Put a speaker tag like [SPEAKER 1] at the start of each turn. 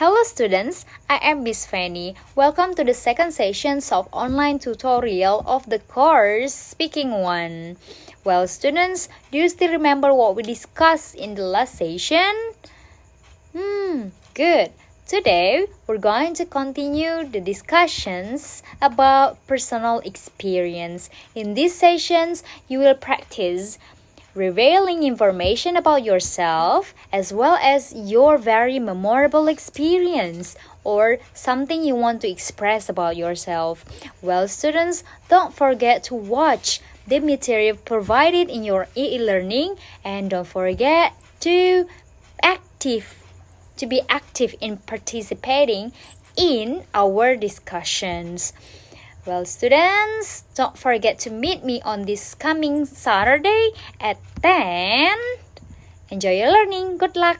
[SPEAKER 1] Hello students, I am Miss Fanny. Welcome to the second session of online tutorial of the course Speaking 1. Well students, do you still remember what we discussed in the last session? Good. Today, we're going to continue the discussions about personal experience. In these sessions, you will practice revealing information about yourself as well as your very memorable experience or something you want to express about yourself. Well, students, don't forget to watch the material provided in your e-learning and don't forget to be active in participating in our discussions. Well, students, don't forget to meet me on this coming Saturday at 10. Enjoy your learning. Good luck.